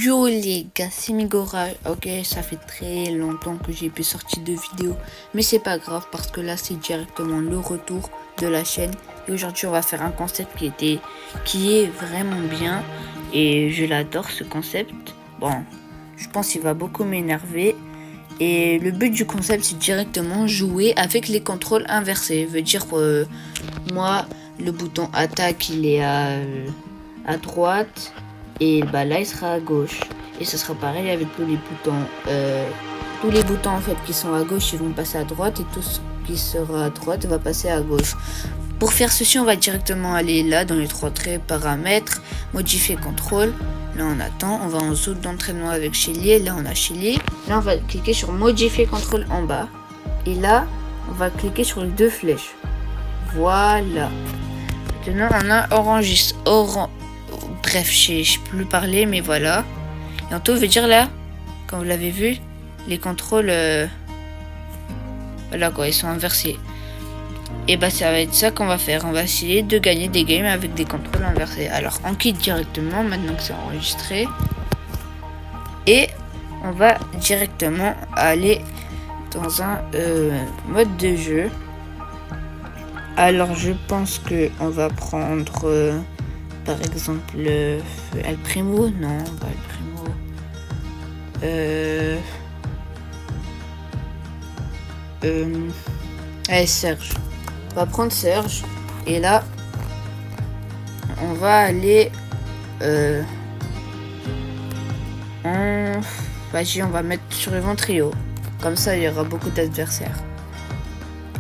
Yo les gars, c'est Migora. Ok, ça fait très longtemps que j'ai pu sortir de vidéos, mais c'est pas grave parce que là c'est directement le retour de la chaîne. Et aujourd'hui on va faire un concept qui est vraiment bien et je l'adore ce concept. Bon, je pense qu'il va beaucoup m'énerver. Et le but du concept c'est directement jouer avec les contrôles inversés. Veut dire moi le bouton attaque il est à droite. Et bah là il sera à gauche. Et ce sera pareil avec tous les boutons. Tous les boutons en fait qui sont à gauche ils vont passer à droite. Et tout ce qui sera à droite va passer à gauche. Pour faire ceci on va directement aller là dans les trois traits paramètres. Modifier contrôle. Là on attend. On va en zone d'entraînement avec Chilier. Là on a Chilier. Là on va cliquer sur modifier contrôle en bas. Et là on va cliquer sur les deux flèches. Voilà. Maintenant on a orange. Bref, je sais plus parler, mais voilà. Et en tout, veut dire là, comme vous l'avez vu, les contrôles, voilà quoi, ils sont inversés. Et bah ça va être ça qu'on va faire. On va essayer de gagner des games avec des contrôles inversés. Alors on quitte directement maintenant que c'est enregistré. Et on va directement aller dans un mode de jeu. Alors je pense que on va prendre... par exemple, El Primo, non, pas El Primo. Allez, Serge. On va prendre Serge. Et là, on va aller. Vas-y, on va mettre sur le Ventrio. Comme ça, il y aura beaucoup d'adversaires.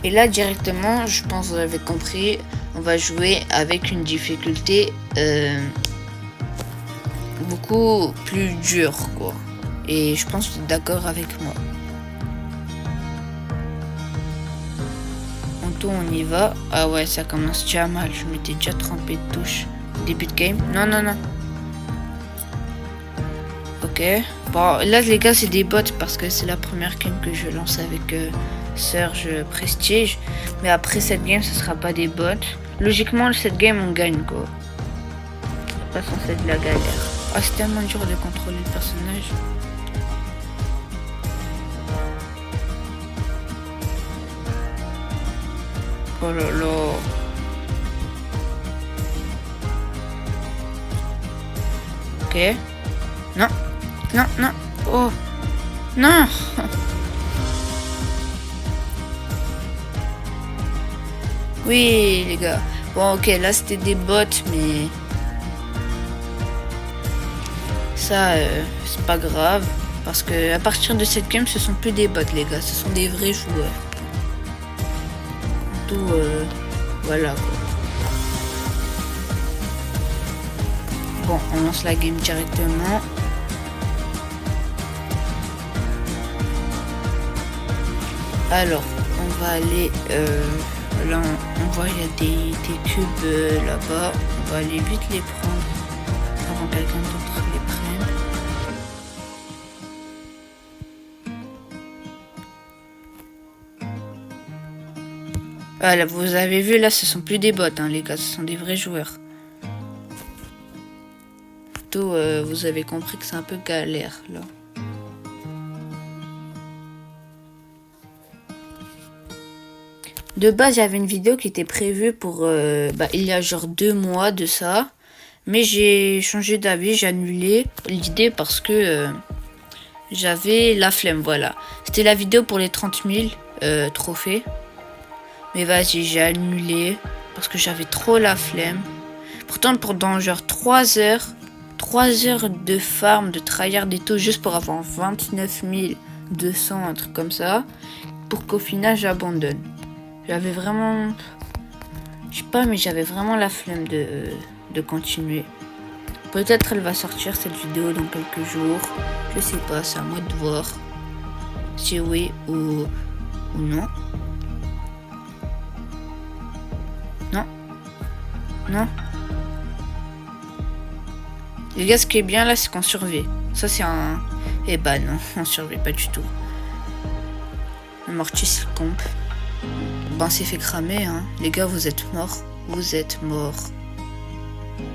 Et là, directement, je pense que vous avez compris. On va jouer avec une difficulté beaucoup plus dure, quoi. Et je pense que vous êtes d'accord avec moi. En tout, on y va. Ah ouais, ça commence déjà mal. Je m'étais déjà trompé de touche. Début de game. Non, non, non. Ok. Bon, là, les gars, c'est des bots parce que c'est la première game que je lance avec Serge Prestige. Mais après cette game, ce sera pas des bots. Logiquement, cette game, on gagne, quoi. C'est pas censé être de la galère. Ah, c'est tellement dur de contrôler le personnage. Oh là là. Ok. Non. Non, non. Oh. Non. Oui, les gars. Bon, ok, là, c'était des bots, mais... ça, c'est pas grave. Parce que à partir de cette game, ce sont plus des bots, les gars. Ce sont des vrais joueurs. Tout, voilà, quoi. Bon, on lance la game directement. Alors, on va aller... là, on voit il y a des cubes là-bas. On va aller vite les prendre avant que quelqu'un d'autre les prenne. Voilà, vous avez vu là, ce sont plus des bots, hein, les gars, ce sont des vrais joueurs. Tout, vous avez compris que c'est un peu galère là. De base, j'avais une vidéo qui était prévue pour il y a genre 2 mois de ça. Mais j'ai changé d'avis, j'ai annulé l'idée parce que j'avais la flemme, voilà. C'était la vidéo pour les 30 000 trophées. Mais vas-y, j'ai annulé parce que j'avais trop la flemme. Pourtant, pendant genre 3 heures de farm, de tryhard et tout, juste pour avoir 29 200, un truc comme ça. Pour qu'au final, j'abandonne. J'avais vraiment... je sais pas, mais j'avais vraiment la flemme de continuer. Peut-être elle va sortir cette vidéo dans quelques jours. Je sais pas, c'est à moi de voir. Si oui ou non. Non. Non. Les gars, ce qui est bien là, c'est qu'on survit. Ça, c'est un... eh bah non, on survit pas du tout. Le mortis comp. Ben, c'est fait cramer, hein. Les gars, vous êtes morts. Vous êtes morts.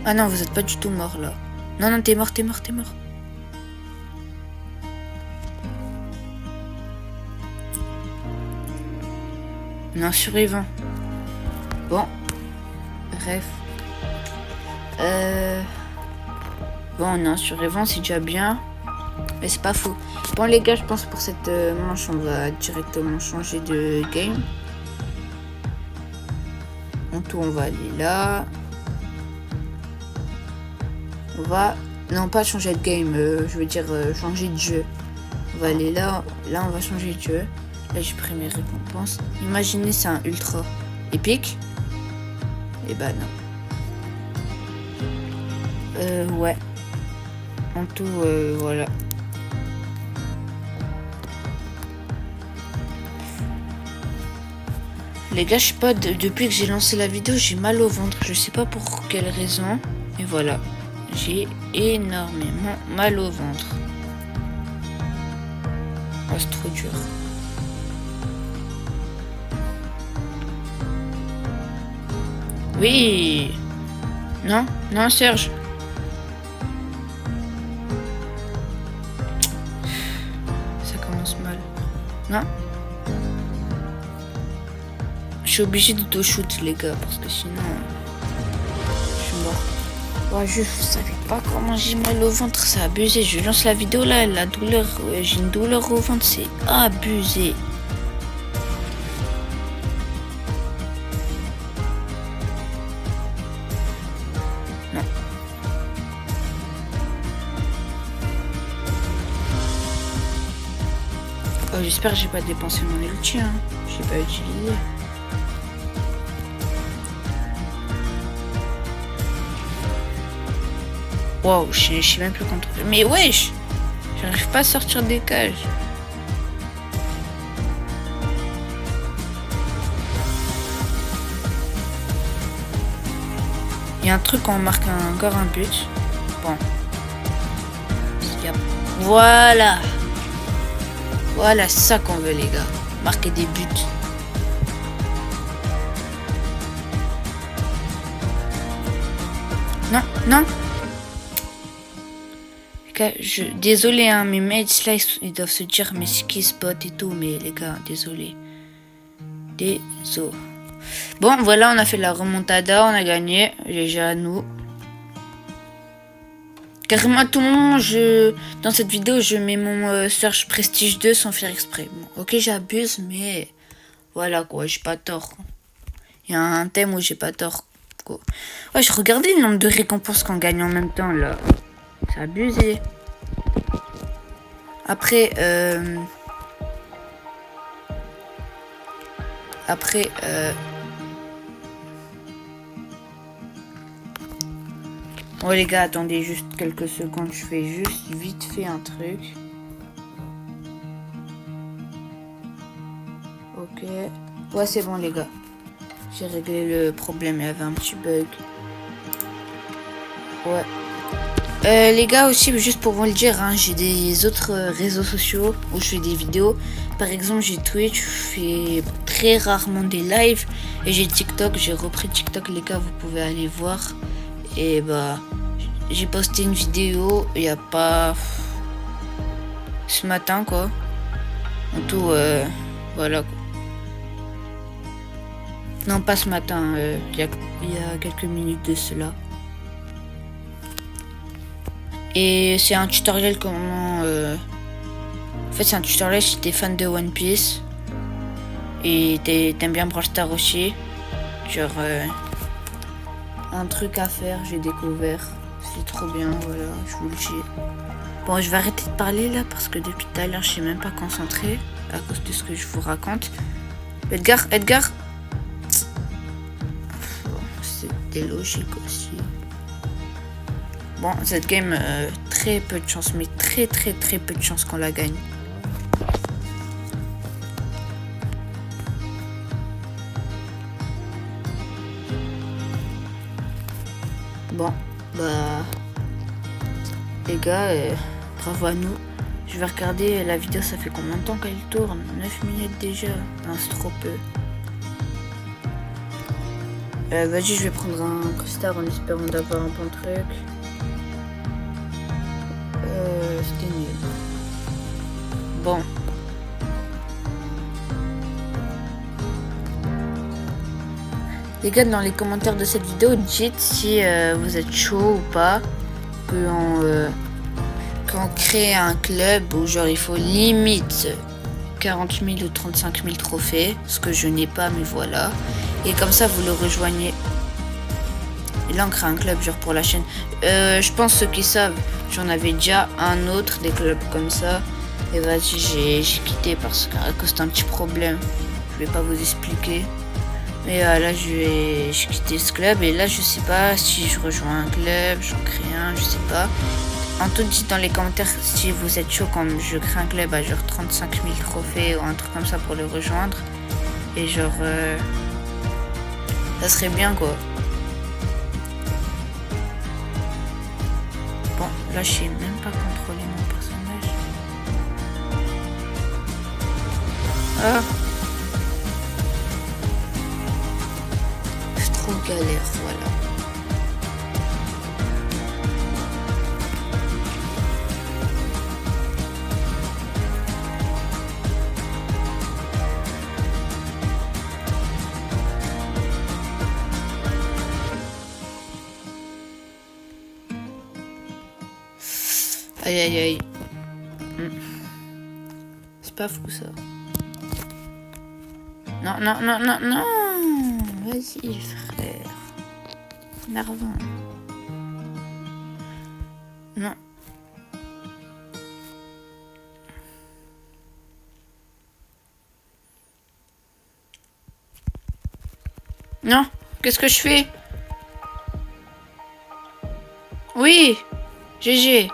Ah non, vous êtes pas du tout morts, là. Non, non, t'es mort. On est un survivant. Bon. Bref. Bon, on est un survivant, c'est déjà bien. Mais c'est pas faux. Bon les gars, je pense pour cette manche, on va directement changer de game. En tout, on va aller là. On va... Non, pas changer de game, je veux dire changer de jeu. On va aller là. Là, on va changer de jeu. Là, j'ai pris mes récompenses. Imaginez, c'est un ultra épique. Et bah non. Ouais. En tout, voilà. Les gars, je sais pas, depuis que j'ai lancé la vidéo, j'ai mal au ventre. Je sais pas pour quelle raison. Et voilà. J'ai énormément mal au ventre. Oh, c'est trop dur. Oui. Non, non, Serge. Ça commence mal. Non. Je suis obligé d'auto-shoot, les gars, parce que sinon, je suis mort. Ouais, je savais pas comment j'ai mal au ventre, c'est abusé. Je lance la vidéo là, la douleur, j'ai une douleur au ventre, c'est abusé. Non. Oh, j'espère que j'ai pas dépensé mon ulti, hein. J'ai pas utilisé. Wow, je sais même plus contrôler. Mais wesh, j'arrive pas à sortir des cages. Il y a un truc quand on marque encore un but. Bon. Voilà. Voilà, c'est ça qu'on veut, les gars. Marquer des buts. Non, non. Désolé, hein, mes mates là, ils doivent se dire, mais c'est qui ce bot et tout, mais les gars, désolé. Désolé. Bon, voilà, on a fait la remontada, on a gagné, GG à nous. Carrément, à tout moment, dans cette vidéo, je mets mon Search Prestige 2 sans faire exprès. Bon, ok, j'abuse, mais voilà, quoi, j'ai pas tort. Il y a un thème où j'ai pas tort, quoi. Ouais, je regardais le nombre de récompenses qu'on gagne en même temps, là. C'est abusé. Après, bon les gars, attendez juste quelques secondes, je fais juste vite fait un truc. Ok. Ouais, c'est bon les gars. J'ai réglé le problème, il y avait un petit bug. Ouais. Les gars aussi, juste pour vous le dire, hein, j'ai des autres réseaux sociaux où je fais des vidéos. Par exemple, j'ai Twitch, je fais très rarement des lives. Et j'ai TikTok, j'ai repris TikTok, les gars, vous pouvez aller voir. Et bah, j'ai posté une vidéo, il n'y a pas... ce matin, quoi. En tout, voilà, quoi. Non, pas ce matin, il y a quelques minutes de cela. Et c'est un tutoriel comment... En fait, c'est un tutoriel si t'es fan de One Piece. Et t'aimes bien Brawl Stars aussi. Genre... un truc à faire, j'ai découvert. C'est trop bien, voilà, je vous le dis. Bon, je vais arrêter de parler là, parce que depuis tout à l'heure, je suis même pas concentrée. À cause de ce que je vous raconte. Edgar, Edgar. Bon, c'était logique aussi. Bon, cette game, très peu de chance, mais très peu de chance qu'on la gagne. Bon, bah... les gars, bravo à nous. Je vais regarder la vidéo, ça fait combien de temps qu'elle tourne? 9 minutes déjà. Non, c'est trop peu. Vas-y, je vais prendre un costard en espérant d'avoir un bon truc. C'était nul. Bon. Les gars, dans les commentaires de cette vidéo, dites si vous êtes chaud ou pas. Qu'on crée un club où genre il faut limite 40 000 ou 35 000 trophées. Ce que je n'ai pas, mais voilà. Et comme ça, vous le rejoignez. Et là, on crée un club genre pour la chaîne. Je pense ceux qui savent, j'en avais déjà un autre, des clubs comme ça. Et vas-y, j'ai quitté parce qu'à cause d'un petit problème. Je vais pas vous expliquer. Mais là, j'ai quitté ce club. Et là, je sais pas si je rejoins un club, j'en crée un, je sais pas. En tout, dites dans les commentaires si vous êtes chaud quand je crée un club à genre 35 000 trophées ou un truc comme ça pour le rejoindre. Et genre, ça serait bien quoi. Bon, là je sais même pas contrôler mon personnage. Ah, c'est trop galère, voilà. Aïe aïe aïe. C'est pas fou ça. Non, non, non, non, non. Vas-y frère. Énervant. Non. Non. Qu'est-ce que je fais? Oui. GG.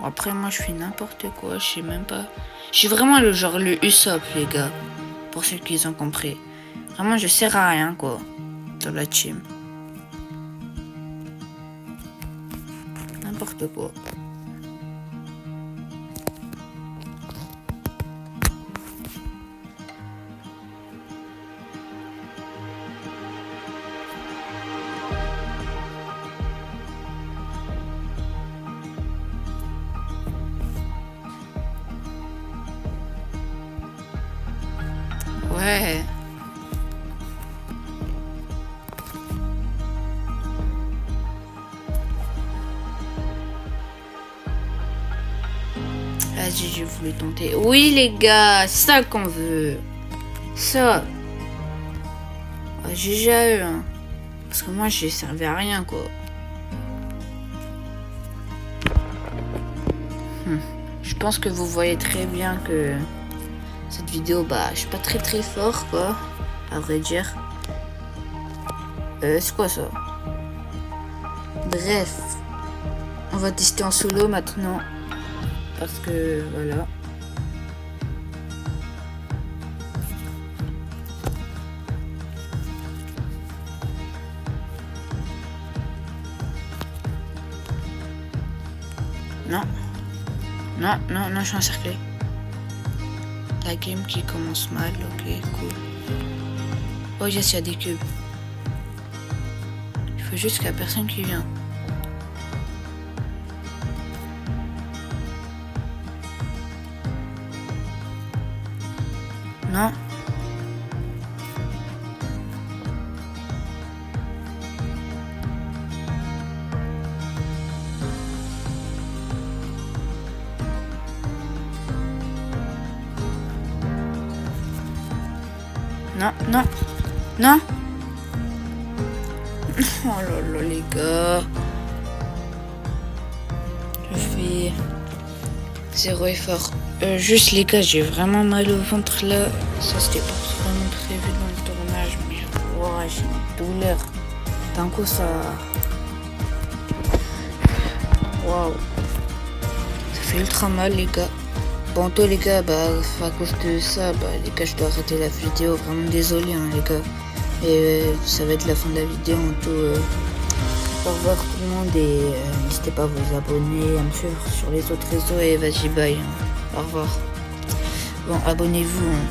Après, moi, je fais n'importe quoi, je sais même pas. Je suis vraiment le genre le Usopp, les gars. Pour ceux qui ont compris. Vraiment, je sers à rien, quoi. Dans la team. N'importe quoi. Ouais. Vas-y, j'ai voulu tenter. Oui, les gars, ça qu'on veut. Ça. GG à eux, hein. Parce que moi, j'ai servi à rien, quoi. Je pense que vous voyez très bien que cette vidéo, bah, je suis pas très fort, quoi. À vrai dire. C'est quoi ça? Bref. On va tester en solo maintenant. Parce que, voilà. Non. Non, non, non, je suis encerclé. La game qui commence mal, ok, cool. Oh yes, il y a des cubes. Il faut juste qu'il y a personne qui vient. Non. Non, non, non. Oh là là, les gars. Je fais 0 effort. Juste les gars, j'ai vraiment mal au ventre là. Ça c'était pas vraiment prévu dans le tournage, mais wow, j'ai une douleur. D'un coup ça. Waouh. Ça fait ultra mal les gars. Bon toi les gars, bah à cause de ça, bah les gars je dois arrêter la vidéo. Vraiment désolé hein, les gars. Et ça va être la fin de la vidéo en tout. Au revoir tout le monde et n'hésitez pas à vous abonner, à me suivre sur les autres réseaux et vas-y bye. Hein. Au revoir. Bon abonnez-vous. Hein.